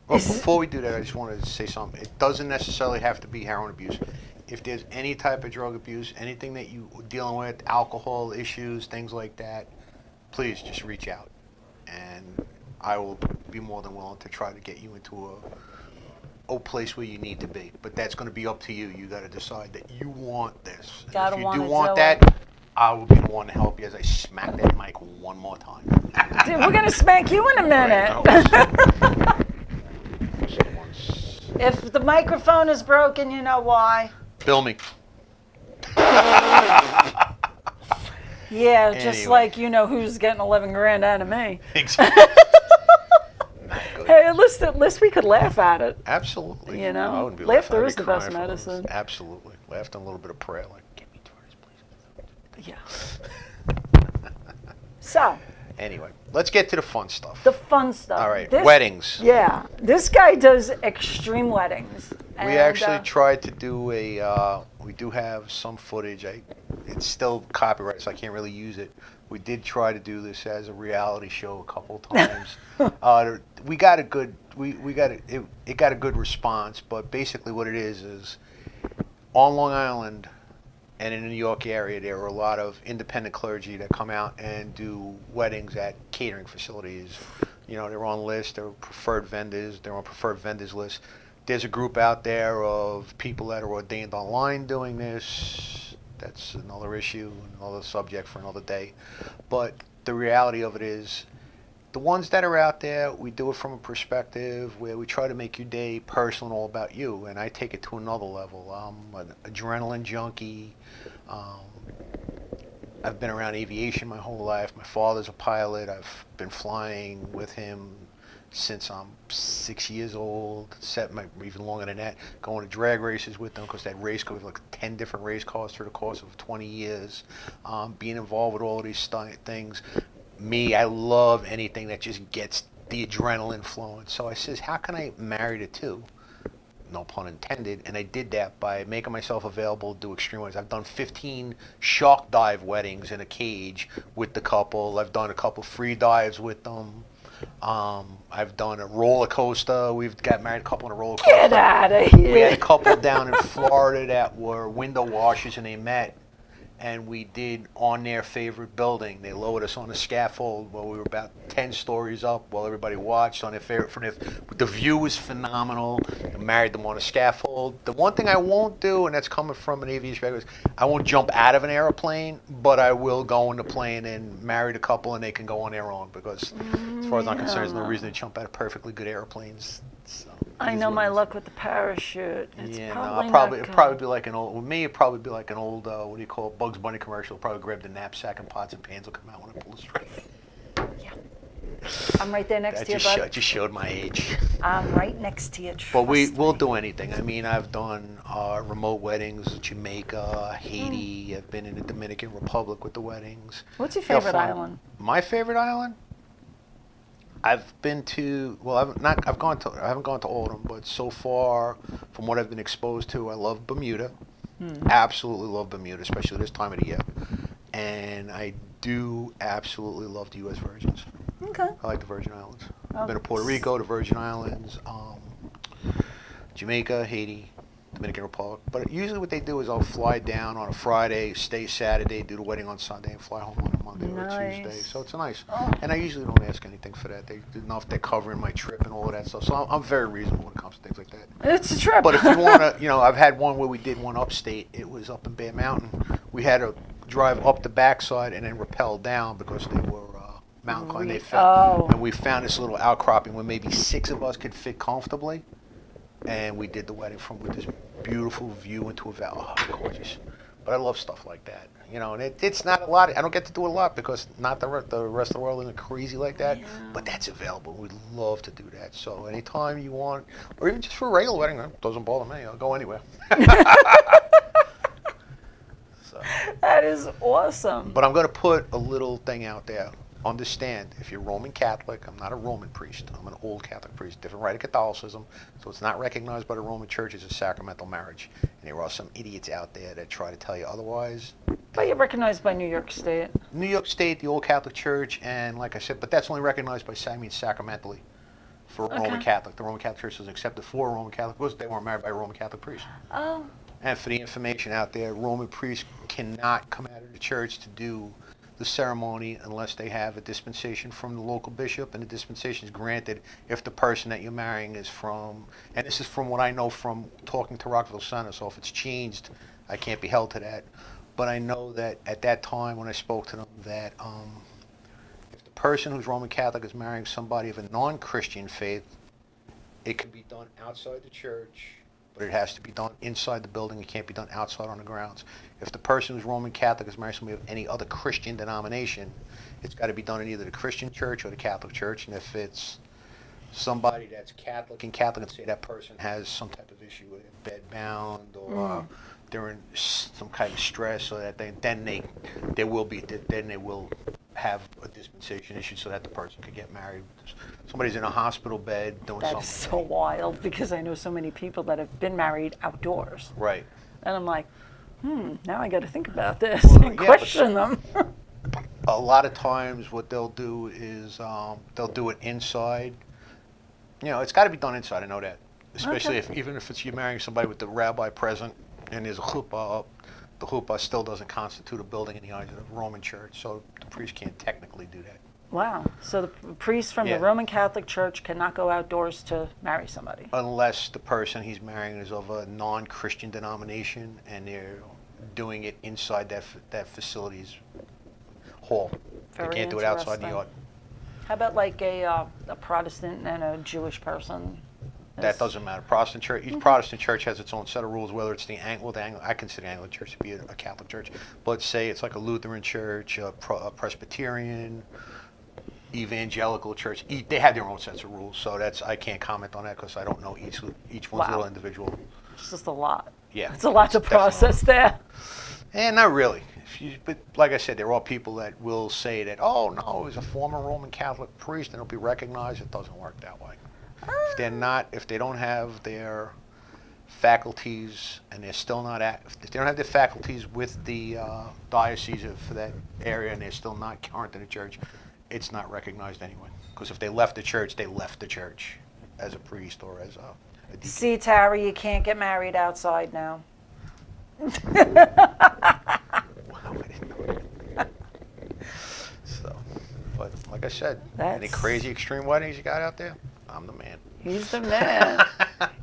Well, before we do that, I just wanted to say something. It doesn't necessarily have to be heroin abuse. If there's any type of drug abuse, anything that you're dealing with, alcohol issues, things like that, please just reach out. And I will be more than willing to try to get you into a place where you need to be. But that's going to be up to you. You got to decide that you want this. And Gotta if you wanna do want do that, it. I will be the one to help you as I smack that mic one more time. Dude, we're gonna spank you in a minute. If the microphone is broken, you know why. Bill me. Yeah, just Anyway. like you know who's getting 11 grand out of me. Exactly. Not good. Hey, at least we could laugh at it. Absolutely. You know, I wouldn't be laughter laughing. I'd is be the best crying for those. medicine. Absolutely. Laughter and a little bit of prayer, like, get me through this, please. Yeah. So, Anyway, let's get to the fun stuff. the fun stuff. All right, This- weddings. Yeah, this guy does extreme weddings. We And, actually tried to do we do have some footage. It's still copyright, so I can't really use it. We did try to do this as a reality show a couple times. We got a good, it got a good response, but basically what it is on Long Island and in the New York area, there are a lot of independent clergy that come out and do weddings at catering facilities. You know, they're on lists, they're preferred vendors, they're on preferred vendors list. There's a group out there of people that are ordained online doing this. That's another issue, another subject for another day. But the reality of it is, the ones that are out there, we do it from a perspective where we try to make your day personal and all about you. And I take it to another level. I'm an adrenaline junkie. I've been around aviation my whole life. My father's a pilot. I've been flying with him since I'm 6 years old, even longer than that, going to drag races with them because that race car was like 10 different race cars through the course of 20 years, being involved with all these things. Me, I love anything that just gets the adrenaline flowing. So I says, how can I marry the two? No pun intended. And I did that by making myself available to do extreme weddings. I've done 15 shark dive weddings in a cage with the couple. I've done a couple free dives with them. I've done a roller coaster. We've got married a couple on a roller coaster. Get out of We had a here. couple down in Florida that were window washers, and they met, and we did on their favorite building. They lowered us on a scaffold while we were about 10 stories up while everybody watched on their favorite. The view was phenomenal. I married them on a scaffold. The one thing I won't do, and that's coming from an aviation background, is I won't jump out of an airplane, but I will go in the plane and marry the couple, and they can go on their own, because as far as I'm concerned, there's no reason to jump out of perfectly good airplanes. So, I it is know what my it is. luck with the parachute. It's Yeah, probably no, not it'd good. probably be like an old. With me, it'd probably be like an old. What do you call it? Bugs Bunny commercial. Probably grab the knapsack and pots and pans will come out when I pull the string. I'm right there next That to you, just showed my age. I'm right next to you. But trust we'll me. do anything. I mean, I've done remote weddings, Jamaica, Haiti. I've been in the Dominican Republic with the weddings. What's your They're favorite fun. island? My favorite island? I've been to. Well, I haven't gone to all of them, but so far, from what I've been exposed to, I love Bermuda. Absolutely love Bermuda, especially this time of the year. And I do absolutely love the U.S. Virgins. Okay. I like the Virgin Islands. Oh, I've been to Puerto Rico, the Virgin Islands, Jamaica, Haiti, Dominican Republic. But usually what they do is I'll fly down on a Friday, stay Saturday, do the wedding on Sunday, and fly home on a Monday or a Tuesday. Nice. So it's nice. And I usually don't ask anything for that. They know if they're covering my trip and all of that stuff. So I'm very reasonable when it comes to things like that. It's a trip. But if you want to, I've had one where we did one upstate. It was up in Bear Mountain. We had to drive up the backside and then rappel down because they were mountain climbing. They found, and we found this little outcropping where maybe 6 of us could fit comfortably. And we did the wedding with this beautiful view into a valley. Oh, gorgeous. But I love stuff like that. And it's not a lot. I don't get to do it a lot because not the rest of the world isn't crazy like that. Yeah. But that's available. We'd love to do that. So anytime you want, or even just for a regular wedding, it doesn't bother me. I'll go anywhere. So. That is awesome. But I'm going to put a little thing out there. Understand, if you're Roman Catholic, I'm not a Roman priest. I'm an old Catholic priest, different rite of Catholicism. So it's not recognized by the Roman Church as a sacramental marriage. And there are some idiots out there that try to tell you otherwise. But you're recognized by New York State. New York State, the old Catholic Church, and like I said, but that's only recognized by sacramentally for a Roman Catholic. The Roman Catholic Church doesn't accept it for a Roman Catholic because they weren't married by a Roman Catholic priest. Oh. And for the information out there, Roman priests cannot come out of the church to do the ceremony unless they have a dispensation from the local bishop, and the dispensation is granted if the person that you're marrying is from, and this is from what I know from talking to Rockville Center, so if it's changed, I can't be held to that. But I know that at that time when I spoke to them that if the person who's Roman Catholic is marrying somebody of a non-Christian faith, it can be done outside the church, but it has to be done inside the building. It can't be done outside on the grounds. If the person who's Roman Catholic is marrying somebody of any other Christian denomination, it's got to be done in either the Christian church or the Catholic church. And if it's somebody that's Catholic and say that person has some type of issue with it, bedbound or they're in some kind of stress, so that then they will have a dispensation issued so that the person could get married. Somebody's in a hospital bed doing something. That's so wild because I know so many people that have been married outdoors. Right. And I'm like, now I got to think about this Well, and yeah, question them. A lot of times what they'll do is they'll do it inside. It's got to be done inside, I know that. Especially even if it's you're marrying somebody with the rabbi present and there's a chuppah up, the chuppah still doesn't constitute a building in the eyes of the Roman Church, so the priest can't technically do that. Wow. So the priest from the Roman Catholic Church cannot go outdoors to marry somebody? Unless the person he's marrying is of a non-Christian denomination and they're doing it inside that facility's hall. Very they can't do it outside the interesting. yard. How about like a Protestant and a Jewish person? That doesn't matter. Protestant church, each Protestant church has its own set of rules, whether it's I consider the Anglican church to be a Catholic church, but say it's like a Lutheran church, a Presbyterian, evangelical church. They have their own sets of rules, so I can't comment on that because I don't know each one's little individual. It's just a lot. Yeah. It's a lot to process there. And not really. But like I said, there are people that will say that, oh no, he's a former Roman Catholic priest and it'll be recognized. It doesn't work that way. If they don't have their faculties and they're still not if they don't have their faculties with the diocese for that area and they're still not current in the church, it's not recognized anyway. Because if they left the church, they left the church as a priest or as a deacon. See, Tara, you can't get married outside now. Wow, I didn't know that. So, but like I said, any crazy extreme weddings you got out there, I'm the man. He's the man.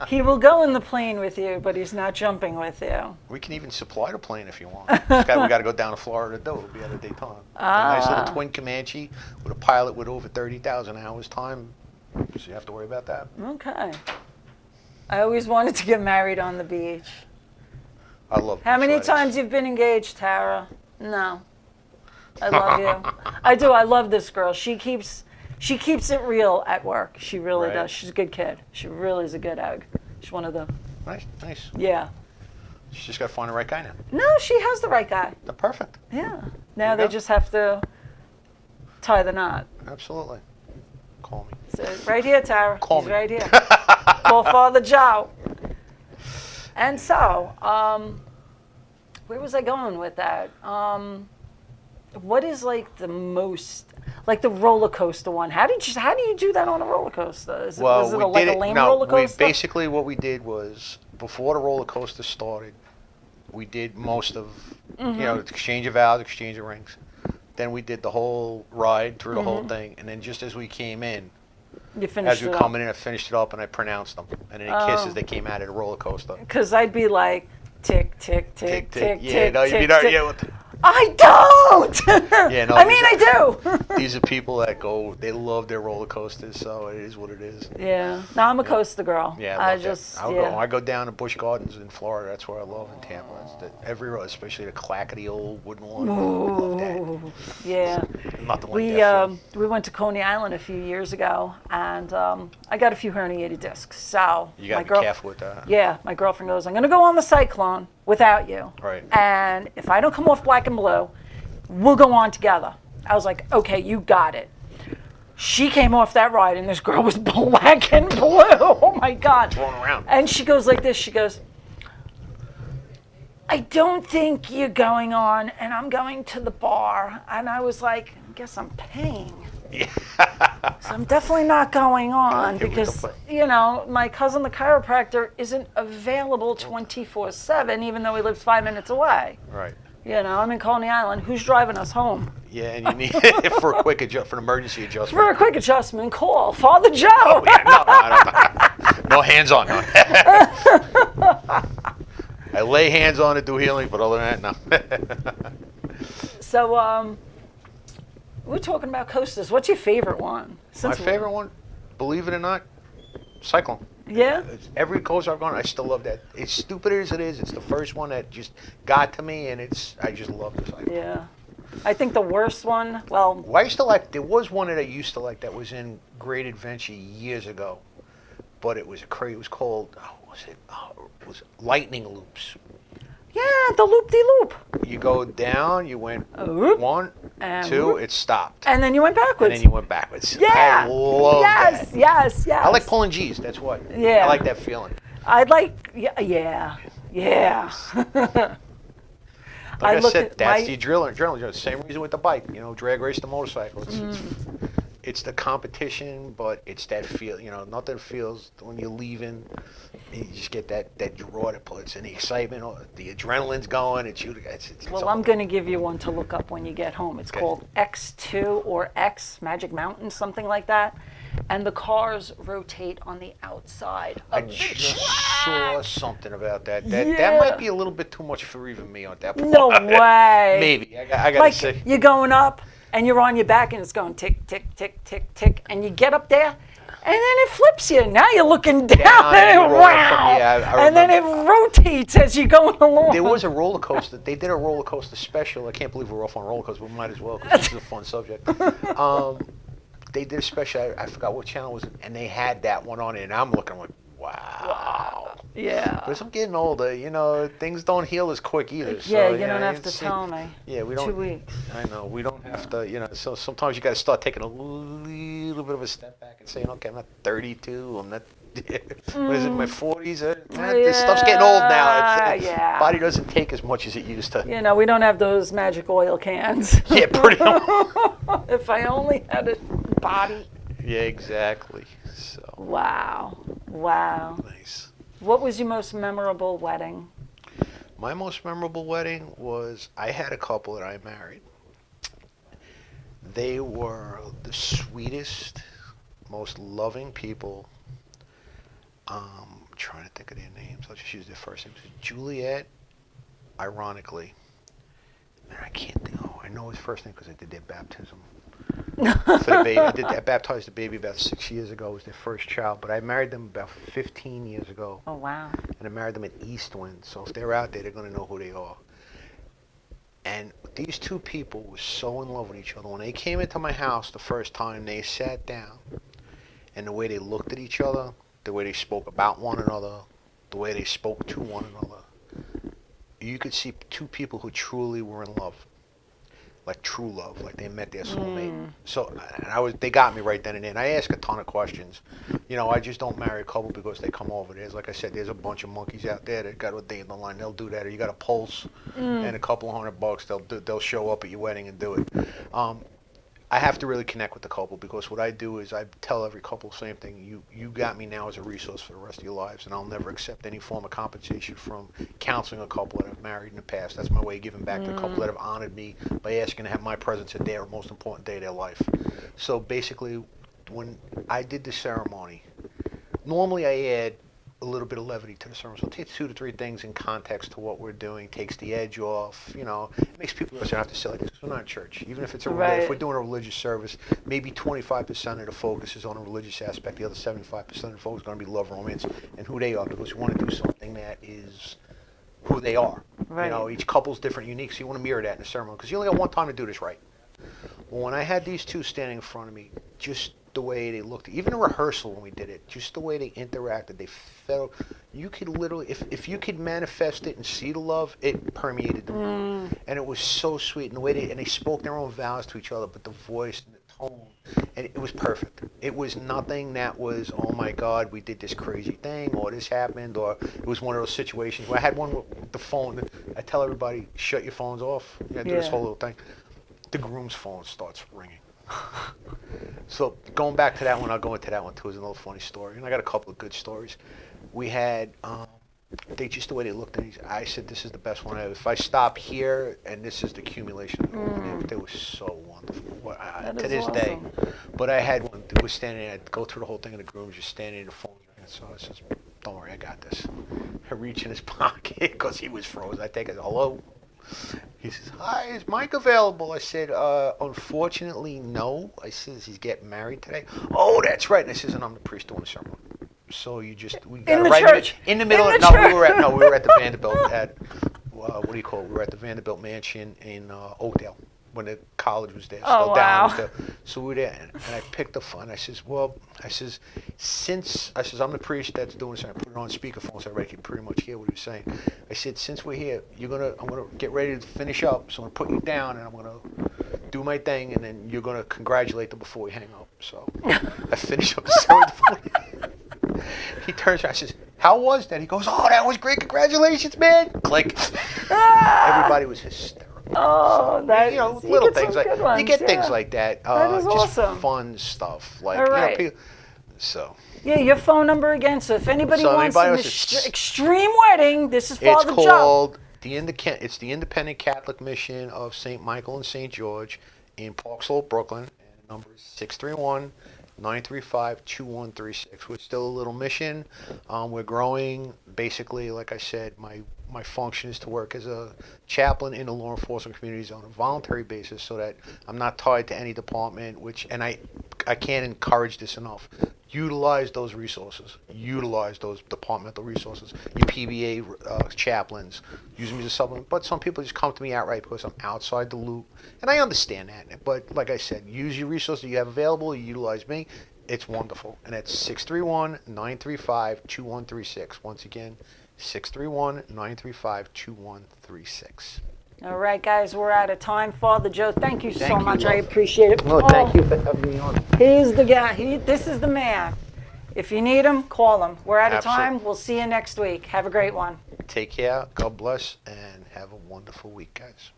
He will go in the plane with you, but he's not jumping with you. We can even supply the plane if you want. We got to go down to Florida to do it. We'll be at a Daytona. A nice little twin Comanche with a pilot with over 30,000 hours time. So you have to worry about that. Okay. I always wanted to get married on the beach. I love How many weddings. times you've been engaged, Tara? No. I love you. I do. I love this girl. She keeps it real at work. She really does. She's a good kid. She really is a good egg. She's one of the... Nice. Yeah. She's just got to find the right guy now. No, she has the right guy. They're perfect. Yeah. Now they just have to tie the knot. Absolutely. Call me. So right here, Tara. Call He's me. right here. Call Father Joe. And so, where was I going with that? What is like the most, like the roller coaster one? How do you do that on a roller coaster? Was it a lame roller coaster? Basically what we did was before the roller coaster started, we did most of, the exchange of vows, exchange of rings. Then we did the whole ride through the whole thing, and then just as we came in, You finished as we it were up. coming in, I finished it up and I pronounced them, and then in kisses they came out of the roller coaster. Because I'd be like, tick, tick, tick, tick, Yeah, tick, no, tick, you know, tick. yeah. What the, I don't! Yeah, no, I mean, I do. these are people that go, they love their roller coasters, so it is what it is. Yeah. No, I'm a coaster girl. Yeah, I love that. just, I go down to Busch Gardens in Florida. That's where I love in Tampa. It's every road, especially the clackety old wooden one. I love Ooh, yeah. that. Nothing like We that. feeling. we went to Coney Island a few years ago, and I got a few herniated discs. So You gotta my be girl, careful with that. Yeah, my girlfriend goes, "I'm gonna go on the Cyclone without you, Right. and if I don't come off black and blue, we'll go on together." I was like, "Okay, you got it." She came off that ride, and this girl was black and blue. Oh my God! Thrown around. And she goes like this. She goes, "I don't think you're going on, and I'm going to the bar." And I was like, "I guess I'm paying." So I'm definitely not going on Okay, we because, don't you know, my cousin the chiropractor isn't available 24/7, even though he lives 5 minutes away. Right. You know, I'm in Coney Island. Who's driving us home? Yeah, and you need for a quick for an emergency adjustment. For a quick adjustment, call Father Joe. Oh, yeah, no, I don't. No hands on. No. I lay hands on it, do healing, but other than that, no. So, we're talking about coasters. What's your favorite one? My favorite one, believe it or not, Cyclone. Yeah? Every coaster I've gone, I still love that. As stupid as it is, it's the first one that just got to me, and I just love the Cyclone. Yeah. I think the worst one, well, Well, I used to like. There was one that I used to like that was in Great Adventure years ago, but it was It was called. It was Lightning Loops. yeah, the loop-de-loop. You go down. You went Oop. 1, And 2. whoop. It stopped, And then you went backwards. and then you went backwards. Yeah. I love yes, that. yes, yes. I like pulling G's. That's what. Yeah. I like that feeling. I'd like, yeah. Like I look said, at that's my- the adrenaline. Same reason with the bike. You know, drag race the motorcycle. It's the competition, but it's that feel. You know, nothing feels when you're leaving. You just get that draw that puts and the excitement, the adrenaline's going. It's Well, all- I'm going to give you one to look up when you get home. It's Okay. called X2 or X Magic Mountain, something like that. And the cars rotate on the outside I of the just track. saw something about that. That Yeah. might be a little bit too much for even me on that point. No way. Maybe I gotta Like say. you're going up and you're on your back and it's going tick, tick, tick, tick, tick. And you get up there and then it flips you. Now you're looking down, Down and and you roll wow. from- yeah, I and then it remember. rotates as you're going along. There was a roller coaster. They did a roller coaster special. I can't believe we're off on roller coaster, but we might as well because this is a fun subject. They did a special. I forgot what channel it was, and they had that one on it. And I'm looking like, wow. Yeah. But as I'm getting older, you know, things don't heal as quick either. So, Yeah, you don't have to it's- tell me. Yeah, we don't. 2 weeks. I know we don't have to. You know, so sometimes you got to start taking a little bit of a step back and saying, okay, I'm not 32. I'm not. What is it? My 40s. This stuff's getting old now. Yeah. Body doesn't take as much as it used to. You know, we don't have those magic oil cans. Yeah, pretty much. If I only had a body. Yeah, exactly. So Wow. Wow. nice. What was your most memorable wedding? My most memorable wedding was I had a couple that I married. They were the sweetest, most loving people. Trying to think of their names. I'll just use their first names. Juliet, ironically. Man, I can't think. Oh, I know his first name because I did their baptism. For the baby. I baptized the baby about 6 years ago. It was their first child. But I married them about 15 years ago. Oh, wow. And I married them at Eastwind. So if they're out there, they're going to know who they are. And these two people were so in love with each other. When they came into my house the first time, they sat down. And the way they looked at each other, the way they spoke about one another, the way they spoke to one another, you could see two people who truly were in love. Like true love, like they met their soulmate. So, and they got me right then and there. And I ask a ton of questions. You know, I just don't marry a couple because they come over. Like I said, there's a bunch of monkeys out there that got a day in the line. They'll do that. Or you got a pulse and a couple of $100, they'll show up at your wedding and do it. I have to really connect with the couple, because what I do is I tell every couple the same thing. You got me now as a resource for the rest of your lives, and I'll never accept any form of compensation from counseling a couple that I've married in the past. That's my way of giving back to the couple that have honored me by asking to have my presence at their most important day of their life. So basically, when I did the ceremony, normally I add a little bit of levity to the ceremony. So it takes 2 to 3 things in context to what we're doing, takes the edge off, it makes people realize they don't have to say like this. We're not in church. Even if it's Right. if we're doing a religious service, maybe 25% of the focus is on a religious aspect. The other 75% of the focus is going to be love, romance, and who they are, because we want to do something that is who they are. Right. Each couple's different, unique, so you want to mirror that in the ceremony, because you only got one time to do this right. Well, when I had these two standing in front of me, just the way they looked, even in rehearsal when we did it, just the way they interacted, they felt, you could literally, if you could manifest it and see the love, it permeated the room. And it was so sweet, and the way they spoke their own vows to each other, but the voice and the tone, and it was perfect. It was nothing that was, oh my God, we did this crazy thing, or this happened, or it was one of those situations where I had one with the phone. I tell everybody, shut your phones off. Do this Yeah. whole little thing. The groom's phone starts ringing. So going back to that one, I'll go into that one too. Is another funny story, and I got a couple of good stories. We had just the way they looked at it. I said, "This is the best one ever. If I stop here, and this is the accumulation." They were so wonderful. That To is this day. awesome. But I had one that was standing there. I'd go through the whole thing, and the groom was just standing in the phone. So I says, "Don't worry, I got this." I reach in his pocket because he was frozen. I take it. Hello. He says, "Hi, is Mike available?" I said, "Unfortunately, no." I says, "He's getting married today." "Oh, that's right." And I says, "And I'm the priest doing the ceremony." So we got In the right church. in the middle. In the We were at the Vanderbilt what do you call it? We were at the Vanderbilt Mansion in Oakdale when the college was there. Oh, Down wow. was there. So we were there, and I picked the phone. I says, since I'm the priest that's doing this, and I put it on speakerphone so everybody can pretty much hear what he was saying. I said, since we're here, I'm gonna get ready to finish up. So I'm gonna put you down, and I'm gonna do my thing, and then you're gonna congratulate them before we hang up. So I finished up the ceremony. He turns around, I says, "How was that?" He goes, "Oh, that was great. Congratulations, man." Click. Everybody was hysterical. Oh, that Little get things some like good ones, you get things yeah. like that. That is just awesome. fun stuff. Like All right. so Yeah, your phone number again. So if anybody So wants anybody an wants to- extreme wedding, this is it's Father Joe. called it's the Independent Catholic Mission of St. Michael and St. George in Park Slope, Brooklyn. And the number is 631-935-2136. We're still a little mission. We're growing. Basically, like I said, my function is to work as a chaplain in the law enforcement communities on a voluntary basis, so that I'm not tied to any department. And I can't encourage this enough. Utilize those resources. Utilize those departmental resources. Your PBA chaplains, use me as a supplement. But some people just come to me outright because I'm outside the loop, and I understand that. But like I said, use your resources that you have available. You utilize me. It's wonderful. And it's 631-935-2136. Once again, 631-935-2136. All right, guys, we're out of time. Father Joe, thank you so Thank you, much. I love. appreciate it. No, thank you for having me on. He's the guy. This is the man. If you need him, call him. We're out of Absolutely. time. We'll see you next week. Have a great one. Take care. God bless, and have a wonderful week, guys.